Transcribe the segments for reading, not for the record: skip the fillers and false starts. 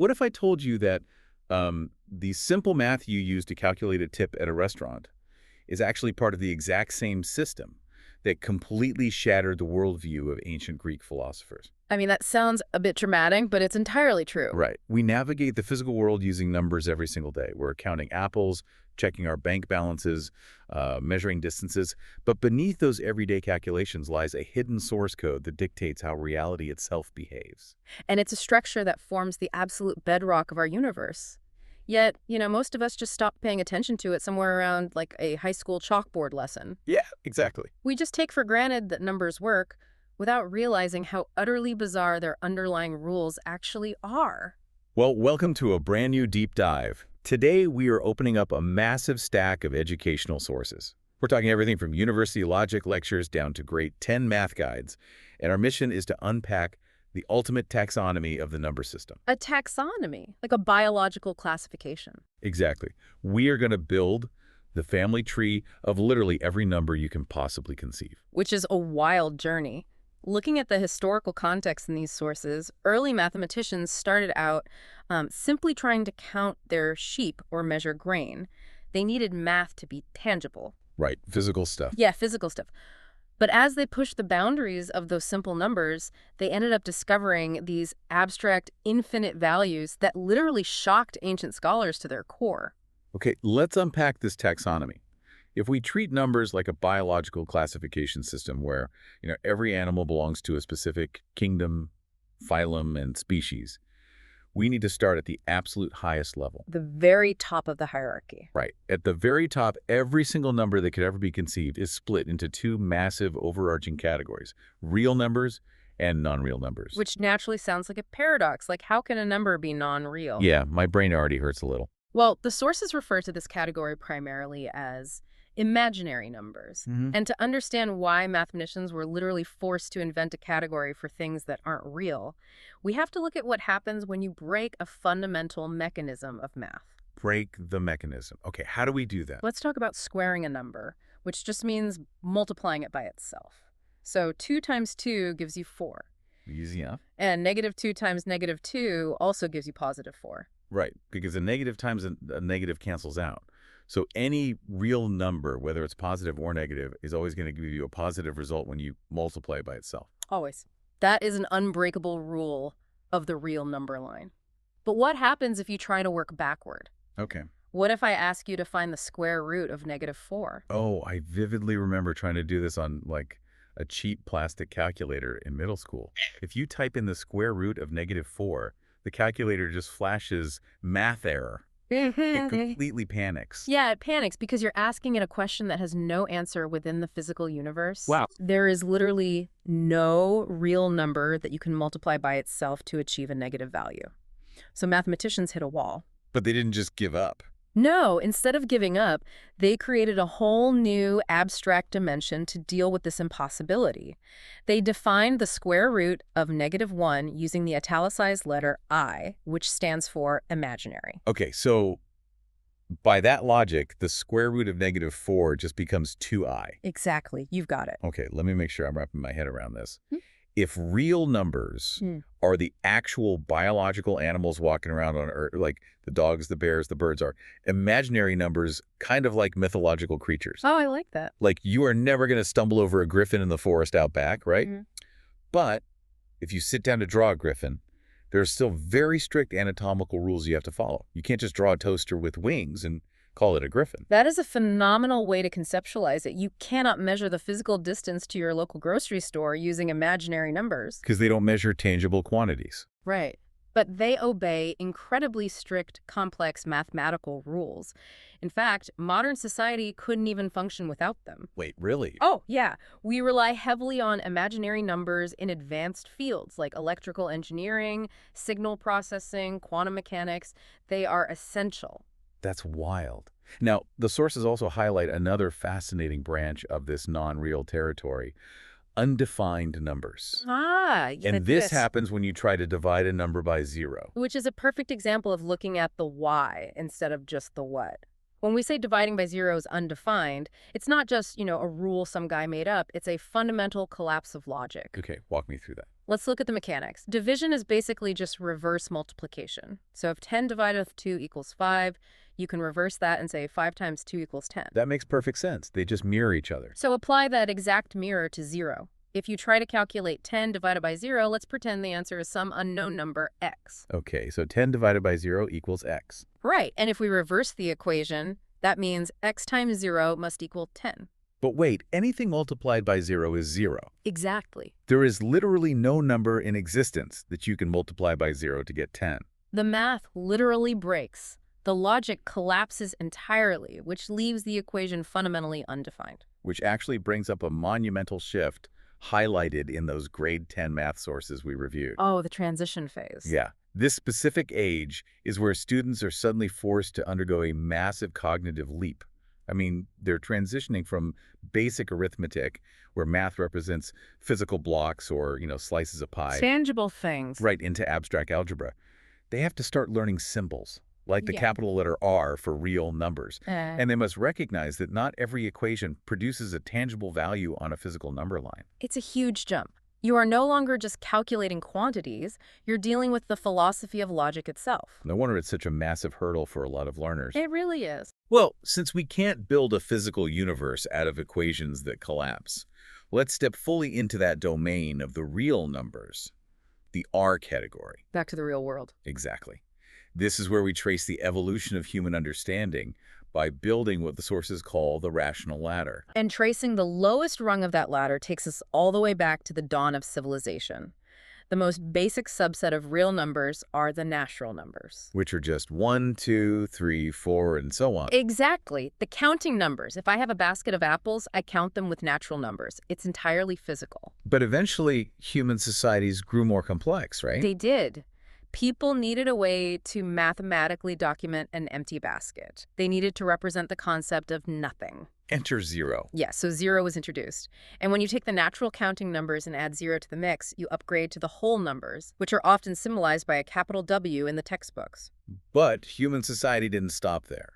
What if I told you that the simple math you use to calculate a tip at a restaurant is actually part of the exact same system that completely shattered the worldview of ancient Greek philosophers? I mean, that sounds a bit dramatic, but it's entirely true. Right. We navigate the physical world using numbers every single day. We're counting apples, checking our bank balances, measuring distances. But beneath those everyday calculations lies a hidden source code that dictates how reality itself behaves. And it's a structure that forms the absolute bedrock of our universe. Yet, most of us just stop paying attention to it somewhere around like a high school chalkboard lesson. Yeah, exactly. We just take for granted that numbers work without realizing how utterly bizarre their underlying rules actually are. Well, welcome to a brand new deep dive. Today, we are opening up a massive stack of educational sources. We're talking everything from university logic lectures down to grade 10 math guides. And our mission is to unpack the ultimate taxonomy of the number system. A taxonomy, like a biological classification. Exactly. We are going to build the family tree of literally every number you can possibly conceive. Which is a wild journey. Looking at the historical context in these sources, early mathematicians started out simply trying to count their sheep or measure grain. They needed math to be tangible. Right, physical stuff. Yeah, physical stuff. But as they pushed the boundaries of those simple numbers, they ended up discovering these abstract, infinite values that literally shocked ancient scholars to their core. Okay, let's unpack this taxonomy. If we treat numbers like a biological classification system where, every animal belongs to a specific kingdom, phylum, and species, we need to start at the absolute highest level. The very top of the hierarchy. Right. At the very top, every single number that could ever be conceived is split into two massive overarching categories: real numbers and non-real numbers. Which naturally sounds like a paradox. Like, how can a number be non-real? Yeah, my brain already hurts a little. Well, the sources refer to this category primarily as imaginary numbers. And to understand why mathematicians were literally forced to invent a category for things that aren't real, we have to look at what happens when you break a fundamental mechanism of math. Break the mechanism. Okay, how do we do that? Let's talk about squaring a number, which just means multiplying it by itself. So 2 times 2 gives you 4. Easy enough. And -2 times -2 also gives you +4. Right, because a negative times a negative cancels out. So any real number, whether it's positive or negative, is always going to give you a positive result when you multiply by itself. Always. That is an unbreakable rule of the real number line. But what happens if you try to work backward? Okay. What if I ask you to find the square root of -4? Oh, I vividly remember trying to do this on, like, a cheap plastic calculator in middle school. If you type in the square root of -4, the calculator just flashes math error. It completely panics. Yeah, it panics because you're asking it a question that has no answer within the physical universe. Wow. There is literally no real number that you can multiply by itself to achieve a negative value. So mathematicians hit a wall. But they didn't just give up. No, instead of giving up, they created a whole new abstract dimension to deal with this impossibility. They defined the square root of -1 using the italicized letter I, which stands for imaginary. Okay, so by that logic, the square root of -4 just becomes 2i. Exactly. You've got it. Okay, let me make sure I'm wrapping my head around this. Hmm? If real numbers are the actual biological animals walking around on Earth, like the dogs, the bears, the birds, are imaginary numbers kind of like mythological creatures. Oh, I like that. Like you are never going to stumble over a griffin in the forest out back, right? But if you sit down to draw a griffin, there are still very strict anatomical rules you have to follow. You can't just draw a toaster with wings and call it a griffin. That is a phenomenal way to conceptualize it. You cannot measure the physical distance to your local grocery store using imaginary numbers. Because they don't measure tangible quantities. Right. But they obey incredibly strict, complex mathematical rules. In fact, modern society couldn't even function without them. Wait, really? Oh, yeah. We rely heavily on imaginary numbers in advanced fields like electrical engineering, signal processing, quantum mechanics. They are essential. That's wild. Now, the sources also highlight another fascinating branch of this non-real territory: undefined numbers. And this happens when you try to divide a number by 0. Which is a perfect example of looking at the why instead of just the what. When we say dividing by 0 is undefined, it's not just, a rule some guy made up. It's a fundamental collapse of logic. Okay, walk me through that. Let's look at the mechanics. Division is basically just reverse multiplication. So if 10 divided with 2 equals 5, you can reverse that and say 5 times 2 equals 10. That makes perfect sense. They just mirror each other. So apply that exact mirror to 0. If you try to calculate 10 divided by 0, let's pretend the answer is some unknown number, x. Okay, so 10 divided by 0 equals x. Right, and if we reverse the equation, that means x times 0 must equal 10. But wait, anything multiplied by 0 is 0. Exactly. There is literally no number in existence that you can multiply by 0 to get 10. The math literally breaks. The logic collapses entirely, which leaves the equation fundamentally undefined. Which actually brings up a monumental shift highlighted in those grade 10 math sources we reviewed. Oh, the transition phase. Yeah. This specific age is where students are suddenly forced to undergo a massive cognitive leap. I mean, they're transitioning from basic arithmetic, where math represents physical blocks or, slices of pie. Tangible things. Right, into abstract algebra. They have to start learning symbols, like the capital letter R for real numbers. And they must recognize that not every equation produces a tangible value on a physical number line. It's a huge jump. You are no longer just calculating quantities, you're dealing with the philosophy of logic itself. No wonder it's such a massive hurdle for a lot of learners. It really is. Well, since we can't build a physical universe out of equations that collapse, let's step fully into that domain of the real numbers, the R category. Back to the real world. Exactly. This is where we trace the evolution of human understanding by building what the sources call the rational ladder. And tracing the lowest rung of that ladder takes us all the way back to the dawn of civilization. The most basic subset of real numbers are the natural numbers. Which are just 1, 2, 3, 4, and so on. Exactly. The counting numbers. If I have a basket of apples, I count them with natural numbers. It's entirely physical. But eventually, human societies grew more complex, right? They did. People needed a way to mathematically document an empty basket. They needed to represent the concept of nothing. Enter 0. Yes, so 0 was introduced. And when you take the natural counting numbers and add 0 to the mix, you upgrade to the whole numbers, which are often symbolized by a capital W in the textbooks. But human society didn't stop there.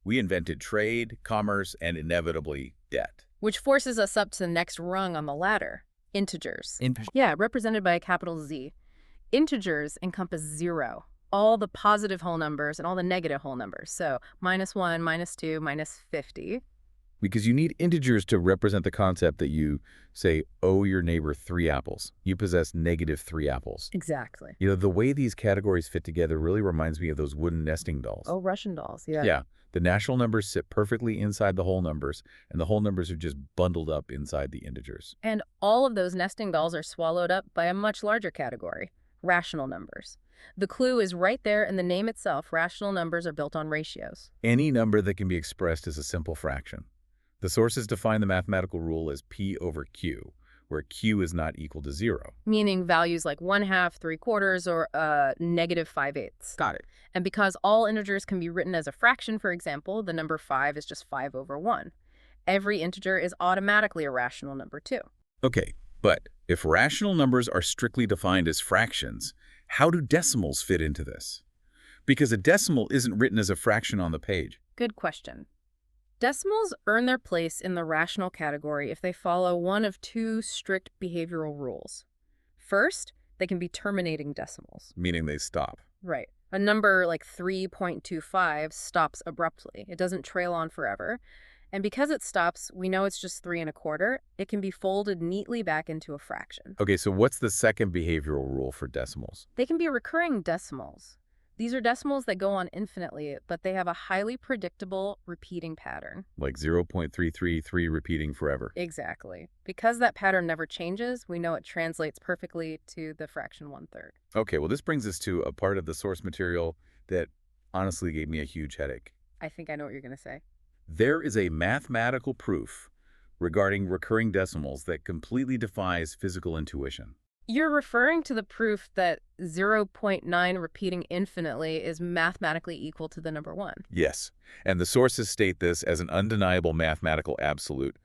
We invented trade, commerce, and inevitably debt. Which forces us up to the next rung on the ladder, integers. Yeah, represented by a capital Z. Integers encompass 0, all the positive whole numbers and all the negative whole numbers. So -1, -2, -50. Because you need integers to represent the concept that you, say, owe your neighbor 3 apples. You possess -3 apples. Exactly. The way these categories fit together really reminds me of those wooden nesting dolls. Oh, Russian dolls, yeah. Yeah. The natural numbers sit perfectly inside the whole numbers, and the whole numbers are just bundled up inside the integers. And all of those nesting dolls are swallowed up by a much larger category. Rational numbers. The clue is right there in the name itself. Rational numbers are built on ratios. Any number that can be expressed as a simple fraction. The sources define the mathematical rule as P over Q, where Q is not equal to 0. Meaning values like 1/2, 3/4, or -5/8. Got it. And because all integers can be written as a fraction, for example, the number 5 is just 5 over 1. Every integer is automatically a rational number too. Okay, but if rational numbers are strictly defined as fractions, how do decimals fit into this? Because a decimal isn't written as a fraction on the page. Good question. Decimals earn their place in the rational category if they follow one of 2 strict behavioral rules. First, they can be terminating decimals. Meaning they stop. Right. A number like 3.25 stops abruptly. It doesn't trail on forever. And because it stops, we know it's just 3 1/4. It can be folded neatly back into a fraction. Okay, so what's the second behavioral rule for decimals? They can be recurring decimals. These are decimals that go on infinitely, but they have a highly predictable repeating pattern. Like 0.333 repeating forever. Exactly. Because that pattern never changes, we know it translates perfectly to the fraction 1/3. Okay, well, this brings us to a part of the source material that honestly gave me a huge headache. I think I know what you're going to say. There is a mathematical proof regarding recurring decimals that completely defies physical intuition. You're referring to the proof that 0.9 repeating infinitely is mathematically equal to the number 1. Yes, and the sources state this as an undeniable mathematical absolute.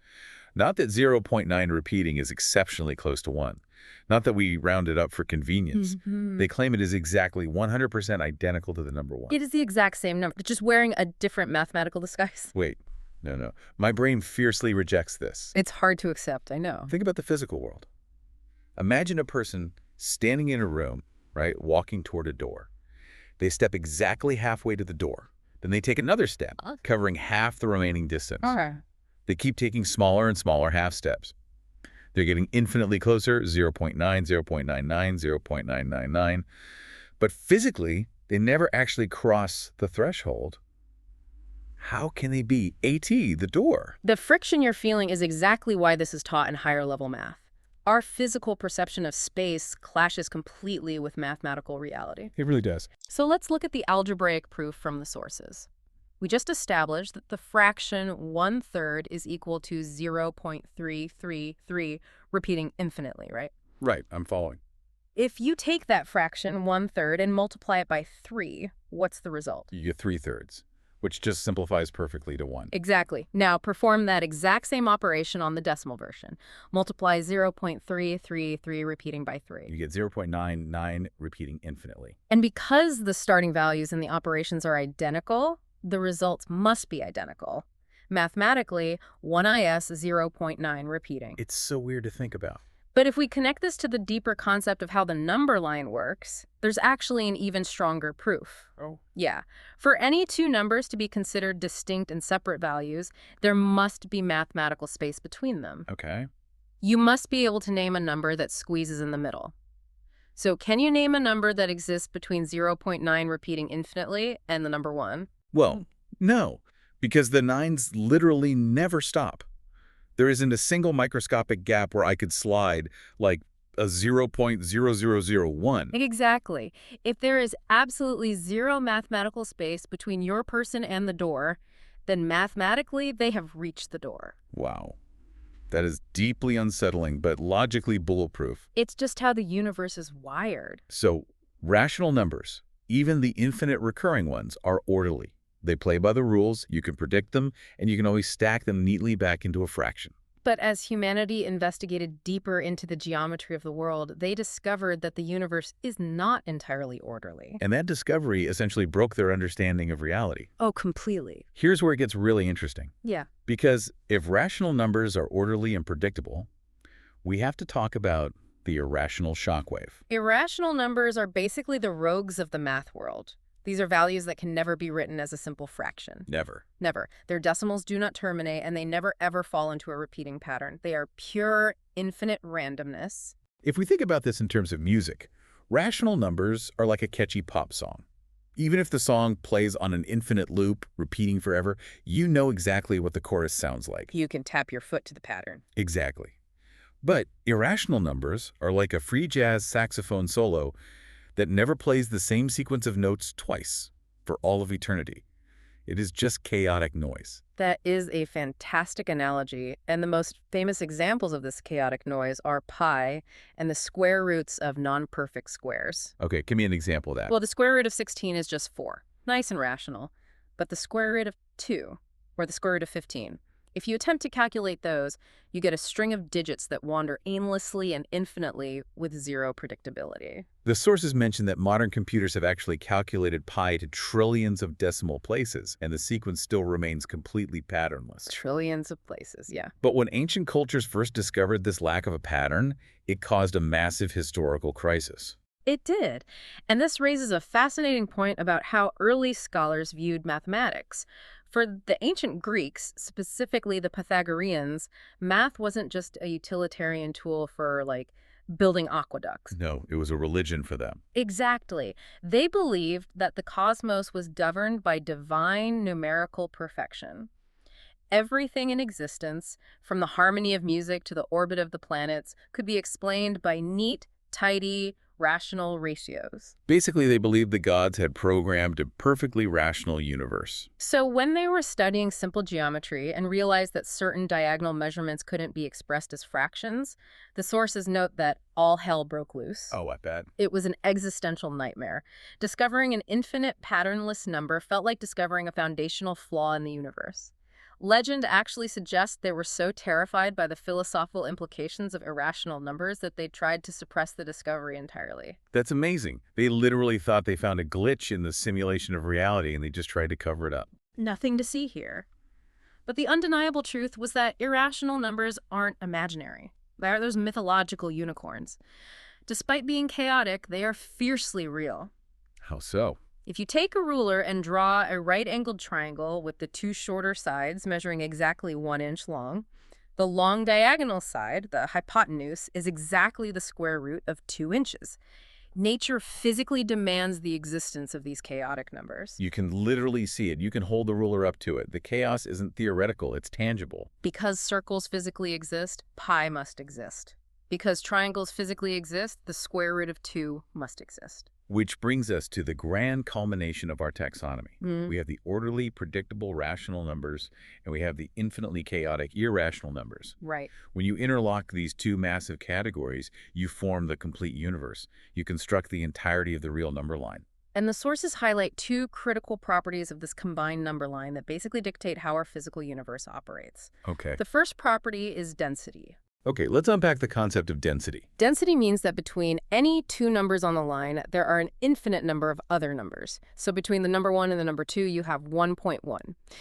Not that 0.9 repeating is exceptionally close to 1. Not that we round it up for convenience. They claim it is exactly 100% identical to the number 1. It is the exact same number, just wearing a different mathematical disguise. Wait, no. My brain fiercely rejects this. It's hard to accept, I know. Think about the physical world. Imagine a person standing in a room, right, walking toward a door. They step exactly halfway to the door. Then they take another step, covering half the remaining distance. Okay. They keep taking smaller and smaller half steps. They're getting infinitely closer, 0.9, 0.99, 0.999. But physically, they never actually cross the threshold. How can they be AT, the door? The friction you're feeling is exactly why this is taught in higher level math. Our physical perception of space clashes completely with mathematical reality. It really does. So let's look at the algebraic proof from the sources. We just established that the fraction 1/3 is equal to 0.333, repeating infinitely, right? Right, I'm following. If you take that fraction 1/3 and multiply it by 3, what's the result? You get 3/3, which just simplifies perfectly to 1. Exactly. Now perform that exact same operation on the decimal version. Multiply 0.333 repeating by 3. You get 0.99 repeating infinitely. And because the starting values in the operations are identical, the results must be identical. Mathematically, 1is 0.9 repeating. It's so weird to think about. But if we connect this to the deeper concept of how the number line works, there's actually an even stronger proof. Oh. Yeah. For any two numbers to be considered distinct and separate values, there must be mathematical space between them. Okay. You must be able to name a number that squeezes in the middle. So can you name a number that exists between 0.9 repeating infinitely and the number 1? Well, no, because the 9s literally never stop. There isn't a single microscopic gap where I could slide like a 0.0001. Exactly. If there is absolutely zero mathematical space between your person and the door, then mathematically they have reached the door. Wow. That is deeply unsettling, but logically bulletproof. It's just how the universe is wired. So, rational numbers, even the infinite recurring ones, are orderly. They play by the rules, you can predict them, and you can always stack them neatly back into a fraction. But as humanity investigated deeper into the geometry of the world, they discovered that the universe is not entirely orderly. And that discovery essentially broke their understanding of reality. Oh, completely. Here's where it gets really interesting. Yeah. Because if rational numbers are orderly and predictable, we have to talk about the irrational shockwave. Irrational numbers are basically the rogues of the math world. These are values that can never be written as a simple fraction. Never. Never. Their decimals do not terminate, and they never ever fall into a repeating pattern. They are pure, infinite randomness. If we think about this in terms of music, rational numbers are like a catchy pop song. Even if the song plays on an infinite loop, repeating forever, you know exactly what the chorus sounds like. You can tap your foot to the pattern. Exactly. But irrational numbers are like a free jazz saxophone solo that never plays the same sequence of notes twice for all of eternity. It is just chaotic noise. That is a fantastic analogy, and the most famous examples of this chaotic noise are pi and the square roots of non-perfect squares. Okay, give me an example of that. Well, the square root of 16 is just 4. Nice and rational. But the square root of 2, or the square root of 15, if you attempt to calculate those, you get a string of digits that wander aimlessly and infinitely with zero predictability. The sources mention that modern computers have actually calculated pi to trillions of decimal places, and the sequence still remains completely patternless. Trillions of places, yeah. But when ancient cultures first discovered this lack of a pattern, it caused a massive historical crisis. It did. And this raises a fascinating point about how early scholars viewed mathematics. For the ancient Greeks, specifically the Pythagoreans, math wasn't just a utilitarian tool for, like, building aqueducts. No, it was a religion for them. Exactly. They believed that the cosmos was governed by divine numerical perfection. Everything in existence, from the harmony of music to the orbit of the planets, could be explained by neat, tidy, rational ratios. Basically, they believed the gods had programmed a perfectly rational universe. So when they were studying simple geometry and realized that certain diagonal measurements couldn't be expressed as fractions, the sources note that all hell broke loose. Oh, I bet. It was an existential nightmare. Discovering an infinite patternless number felt like discovering a foundational flaw in the universe. Legend actually suggests they were so terrified by the philosophical implications of irrational numbers that they tried to suppress the discovery entirely. That's amazing. They literally thought they found a glitch in the simulation of reality, and they just tried to cover it up. Nothing to see here. But the undeniable truth was that irrational numbers aren't imaginary. They're those mythological unicorns. Despite being chaotic, they are fiercely real. How so? If you take a ruler and draw a right-angled triangle with the two shorter sides measuring exactly 1 inch long, the long diagonal side, the hypotenuse, is exactly the square root of 2 inches. Nature physically demands the existence of these chaotic numbers. You can literally see it. You can hold the ruler up to it. The chaos isn't theoretical, it's tangible. Because circles physically exist, pi must exist. Because triangles physically exist, the square root of 2 must exist. Which brings us to the grand culmination of our taxonomy. We have the orderly, predictable, rational numbers, and we have the infinitely chaotic, irrational numbers. Right. When you interlock these two massive categories, you form the complete universe. You construct the entirety of the real number line. And the sources highlight two critical properties of this combined number line that basically dictate how our physical universe operates. Okay. The first property is density. Okay, let's unpack the concept of density. Density means that between any two numbers on the line, there are an infinite number of other numbers. So between the number 1 and the number 2, you have 1.1.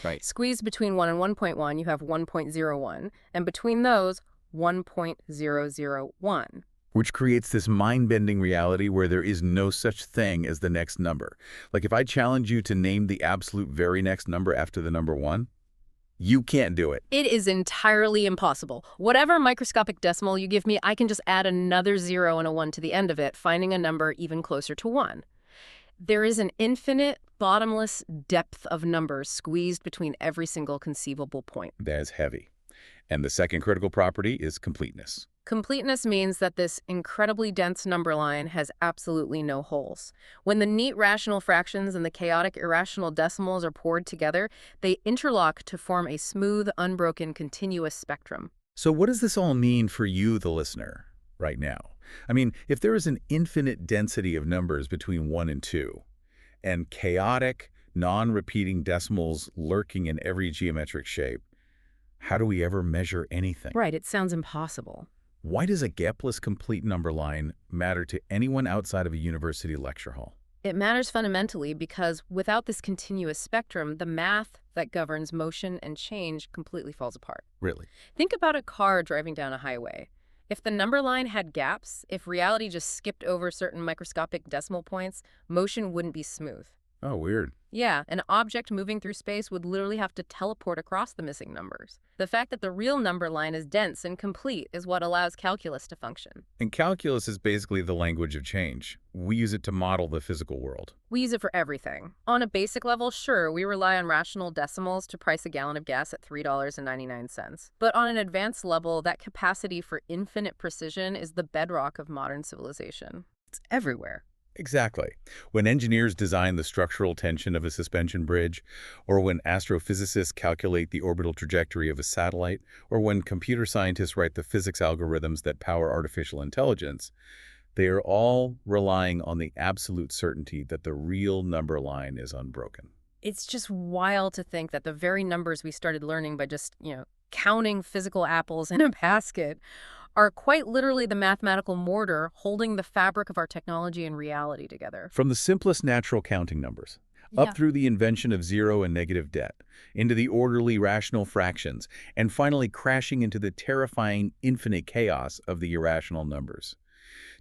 Right. Squeezed between 1 and 1.1, you have 1.01. And between those, 1.001. Which creates this mind-bending reality where there is no such thing as the next number. Like if I challenge you to name the absolute very next number after the number 1, you can't do it. It is entirely impossible. Whatever microscopic decimal you give me, I can just add another 0 and a 1 to the end of it, finding a number even closer to 1. There is an infinite, bottomless depth of numbers squeezed between every single conceivable point. That is heavy. And the second critical property is completeness. Completeness means that this incredibly dense number line has absolutely no holes. When the neat rational fractions and the chaotic irrational decimals are poured together, they interlock to form a smooth, unbroken, continuous spectrum. So what does this all mean for you, the listener, right now? I mean, if there is an infinite density of numbers between 1 and 2, and chaotic, non-repeating decimals lurking in every geometric shape, how do we ever measure anything? Right, it sounds impossible. Why does a gapless complete number line matter to anyone outside of a university lecture hall? It matters fundamentally because without this continuous spectrum, the math that governs motion and change completely falls apart. Really? Think about a car driving down a highway. If the number line had gaps, if reality just skipped over certain microscopic decimal points, motion wouldn't be smooth. Oh, weird. Yeah, an object moving through space would literally have to teleport across the missing numbers. The fact that the real number line is dense and complete is what allows calculus to function. And calculus is basically the language of change. We use it to model the physical world. We use it for everything. On a basic level, sure, we rely on rational decimals to price a gallon of gas at $3.99. But on an advanced level, that capacity for infinite precision is the bedrock of modern civilization. It's everywhere. Exactly. When engineers design the structural tension of a suspension bridge, or when astrophysicists calculate the orbital trajectory of a satellite, or when computer scientists write the physics algorithms that power artificial intelligence, they are all relying on the absolute certainty that the real number line is unbroken. It's just wild to think that the very numbers we started learning by just, counting physical apples in a basket are quite literally the mathematical mortar holding the fabric of our technology and reality together. From the simplest natural counting numbers, up through the invention of zero and negative debt, into the orderly rational fractions, and finally crashing into the terrifying infinite chaos of the irrational numbers.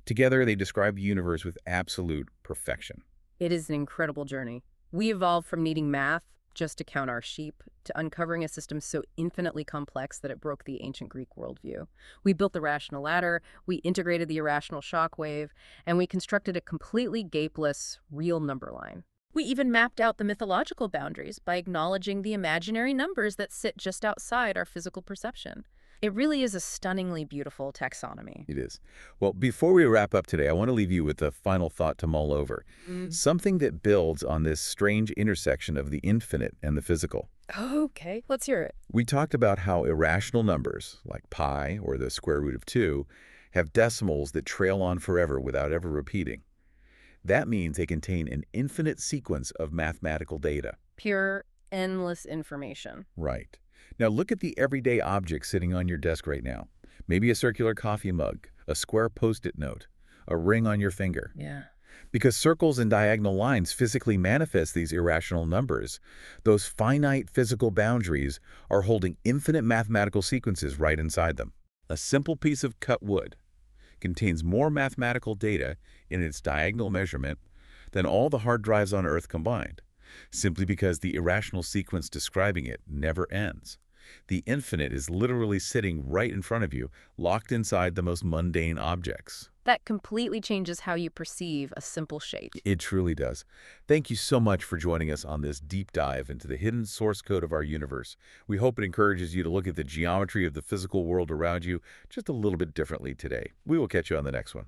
Together, they describe the universe with absolute perfection. It is an incredible journey. We evolved from needing math just to count our sheep, to uncovering a system so infinitely complex that it broke the ancient Greek worldview. We built the rational ladder, we integrated the irrational shockwave, and we constructed a completely gapeless, real number line. We even mapped out the mythological boundaries by acknowledging the imaginary numbers that sit just outside our physical perception. It really is a stunningly beautiful taxonomy. It is. Well, before we wrap up today, I want to leave you with a final thought to mull over. Something that builds on this strange intersection of the infinite and the physical. Okay, let's hear it. We talked about how irrational numbers, like pi or the square root of 2, have decimals that trail on forever without ever repeating. That means they contain an infinite sequence of mathematical data. Pure, endless information. Right. Now look at the everyday objects sitting on your desk right now. Maybe a circular coffee mug, a square Post-it note, a ring on your finger. Yeah. Because circles and diagonal lines physically manifest these irrational numbers, those finite physical boundaries are holding infinite mathematical sequences right inside them. A simple piece of cut wood contains more mathematical data in its diagonal measurement than all the hard drives on Earth combined, simply because the irrational sequence describing it never ends. The infinite is literally sitting right in front of you, locked inside the most mundane objects. That completely changes how you perceive a simple shape. It truly does. Thank you so much for joining us on this deep dive into the hidden source code of our universe. We hope it encourages you to look at the geometry of the physical world around you just a little bit differently today. We will catch you on the next one.